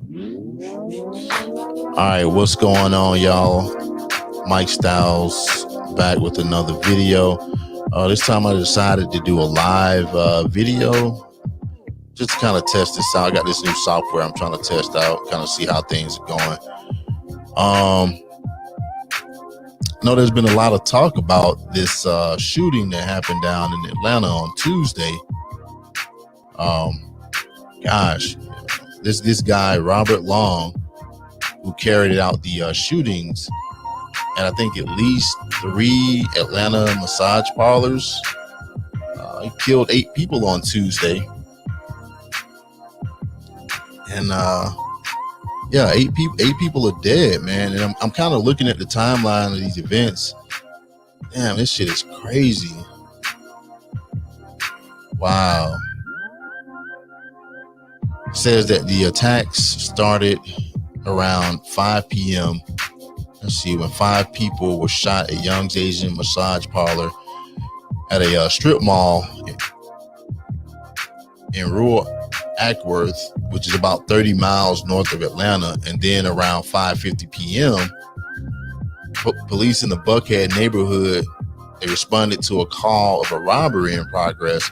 All right, what's going on, y'all? Mike Styles back with another video. This time I decided to do a live video just to kind of test this out. I got this new software I'm trying to test out, kind of see how things are going. I know there's been a lot of talk about this shooting that happened down in Atlanta on Tuesday. This guy, Robert Long, who carried out the shootings, and I think at least 3 Atlanta massage parlors. He killed 8 people on Tuesday. And 8 people are dead, man. And I'm kind of looking at the timeline of these events. Damn, this shit is crazy. Wow. It says that the attacks started around 5 p.m. Let's see, when 5 people were shot at Young's Asian massage parlor at a strip mall in rural Ackworth, which is about 30 miles north of Atlanta. And then around 5:50 p.m., police in the Buckhead neighborhood, they responded to a call of a robbery in progress,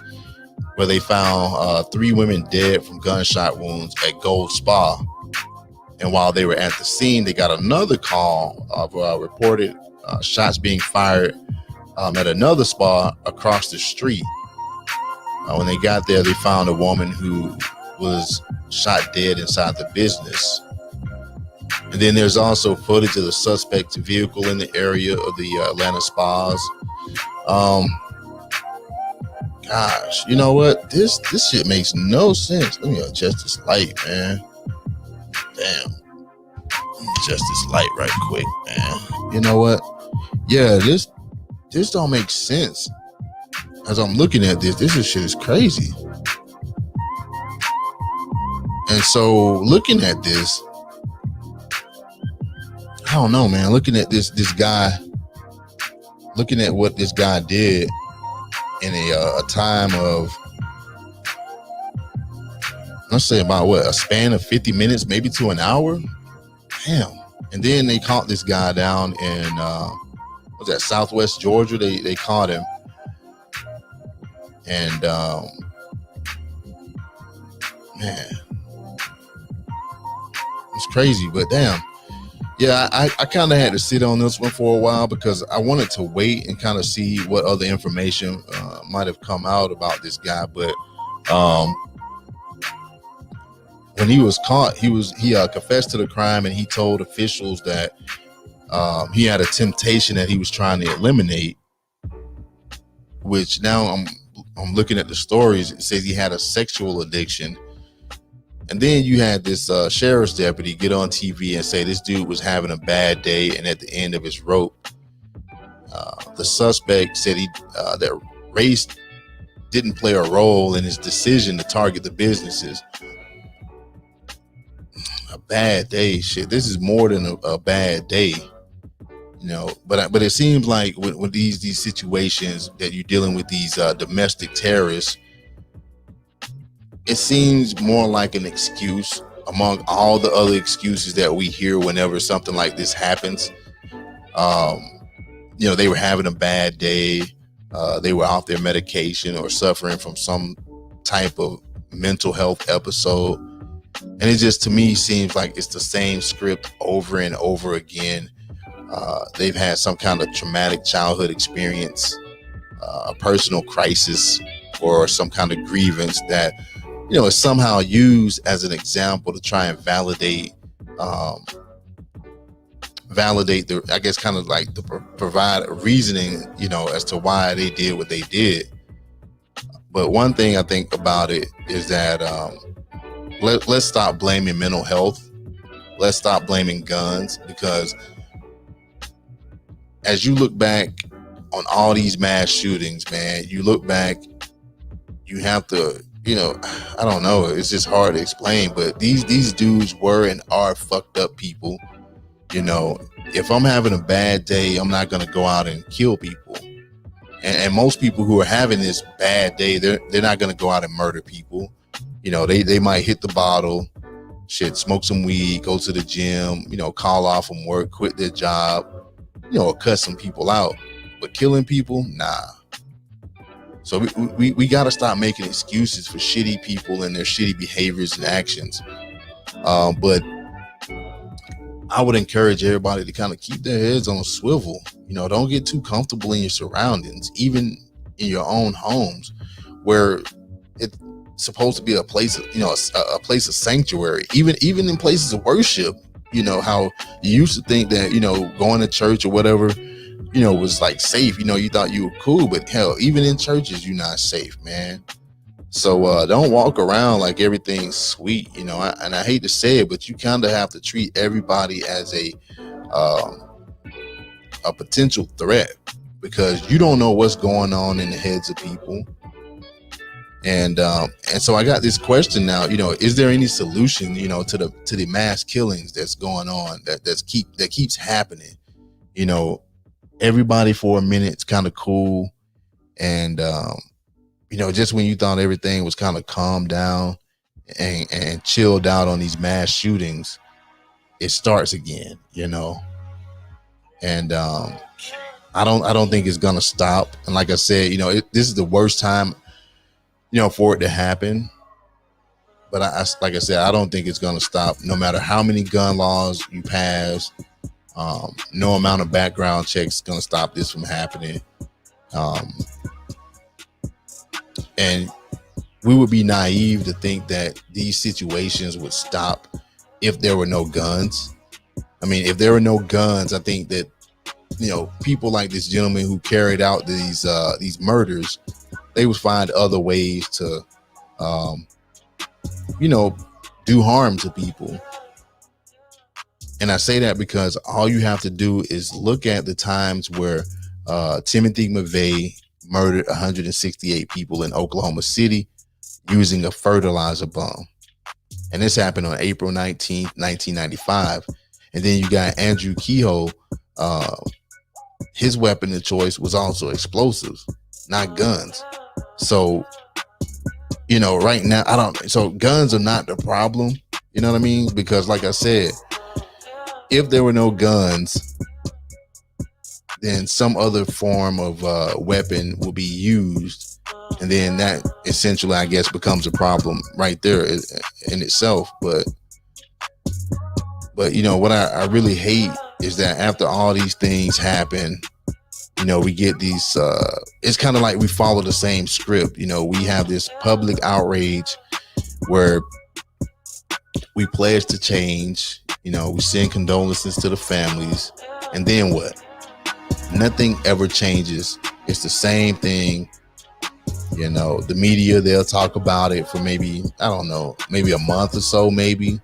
where they found 3 women dead from gunshot wounds at Gold Spa. And while they were at the scene, they got another call of reported shots being fired at another spa across the street. When they got there, they found a woman who was shot dead inside the business. And then there's also footage of the suspect's vehicle in the area of the Atlanta spas. Gosh, you know what? This shit makes no sense. Let me adjust this light, man. Damn. Let me adjust this light right quick, man. You know what? Yeah, this don't make sense. As I'm looking at this shit is crazy. And so looking at this, I don't know, man. Looking at this guy, looking at what this guy did in a time of, let's say about a span of 50 minutes, maybe to an hour. Damn. And then they caught this guy down in was that Southwest Georgia? They caught him. And man, it's crazy, but damn. Yeah, I kind of had to sit on this one for a while because I wanted to wait and kind of see what other information might have come out about this guy. But when he was caught, he confessed to the crime, and he told officials that he had a temptation that he was trying to eliminate. Which now I'm looking at the stories. It says he had a sexual addiction. And then you had this sheriff's deputy get on TV and say this dude was having a bad day, and at the end of his rope, the suspect said that race didn't play a role in his decision to target the businesses. A bad day, shit. This is more than a bad day, you know. But it seems like with these situations that you're dealing with these domestic terrorists, it seems more like an excuse among all the other excuses that we hear whenever something like this happens. You know, they were having a bad day. They were off their medication or suffering from some type of mental health episode. And it just, to me, seems like it's the same script over and over again. They've had some kind of traumatic childhood experience, a personal crisis, or some kind of grievance that, you know, is somehow used as an example to try and validate the, I guess, kind of like to provide reasoning, you know, as to why they did what they did. But one thing I think about it is that let's stop blaming mental health. Let's stop blaming guns, because as you look back on all these mass shootings, man, you look back, you have to, you know, I don't know, it's just hard to explain, but these dudes were and are fucked up people. You know, if I'm having a bad day, I'm not going to go out and kill people. And most people who are having this bad day, they're not going to go out and murder people. You know, they might hit the bottle, shit, smoke some weed, go to the gym, call off from work, quit their job, or cut some people out. But killing people, nah. So we got to stop making excuses for shitty people and their shitty behaviors and actions. But I would encourage everybody to kind of keep their heads on a swivel. Don't get too comfortable in your surroundings, even in your own homes, where it's supposed to be a place, a place of sanctuary. Even in places of worship, how you used to think that, going to church or whatever, was like safe. You thought you were cool, but hell, even in churches, you're not safe, man. So don't walk around like everything's sweet, and I hate to say it, but you kind of have to treat everybody as a potential threat, because you don't know what's going on in the heads of people. And so I got this question now, is there any solution, to the mass killings that's going on, that keeps happening? Everybody for a minute's kind of cool, and just when you thought everything was kind of calmed down and chilled out on these mass shootings, it starts again, and I don't think it's gonna stop. And like I said, this is the worst time, for it to happen. But like I said, I don't think it's gonna stop, no matter how many gun laws you pass. No amount of background checks is gonna stop this from happening. And we would be naive to think that these situations would stop if there were no guns. I mean, if there were no guns, I think that, people like this gentleman who carried out these murders, they would find other ways to, do harm to people. And I say that because all you have to do is look at the times where Timothy McVeigh murdered 168 people in Oklahoma City using a fertilizer bomb. And this happened on April 19th, 1995. And then you got Andrew Kehoe. His weapon of choice was also explosives, not guns. So, right now, so guns are not the problem. You know what I mean? Because like I said, if there were no guns, then some other form of weapon will be used, and then that essentially, I guess, becomes a problem right there in itself. But what I really hate is that after all these things happen, we get these. It's kind of like we follow the same script. We have this public outrage where we pledge to change. We send condolences to the families, and then what? Nothing ever changes. It's the same thing. The media, they'll talk about it for maybe a month or so, maybe.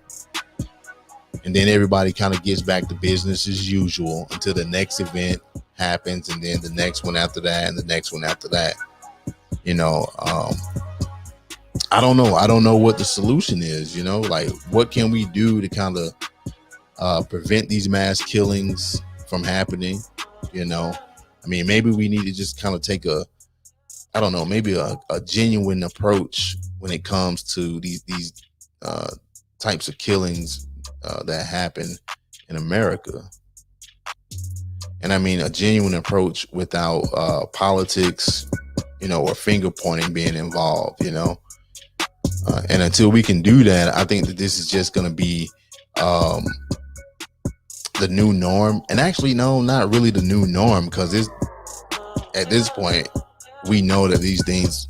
And then everybody kind of gets back to business as usual until the next event happens, and then the next one after that, and the next one after that. I don't know. I don't know what the solution is, like what can we do to kind of prevent these mass killings from happening? Maybe we need to just kind of take maybe a genuine approach when it comes to these types of killings that happen in America. And I mean a genuine approach without politics, or finger pointing being involved, and until we can do that, I think that this is just going to be the new norm. And actually, no, not really the new norm, because at this point, we know that these things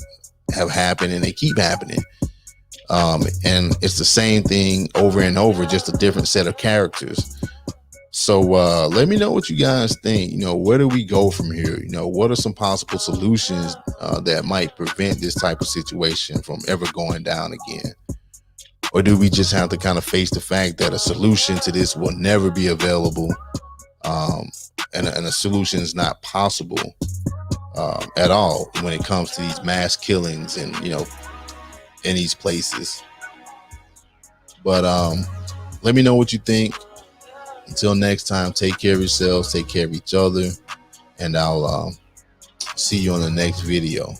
have happened and they keep happening. And it's the same thing over and over, just a different set of characters. So let me know what you guys think. Where do we go from here? What are some possible solutions that might prevent this type of situation from ever going down again? Or do we just have to kind of face the fact that a solution to this will never be available, and a solution is not possible at all when it comes to these mass killings and, in these places? But let me know what you think. Until next time, take care of yourselves, take care of each other, and I'll see you on the next video.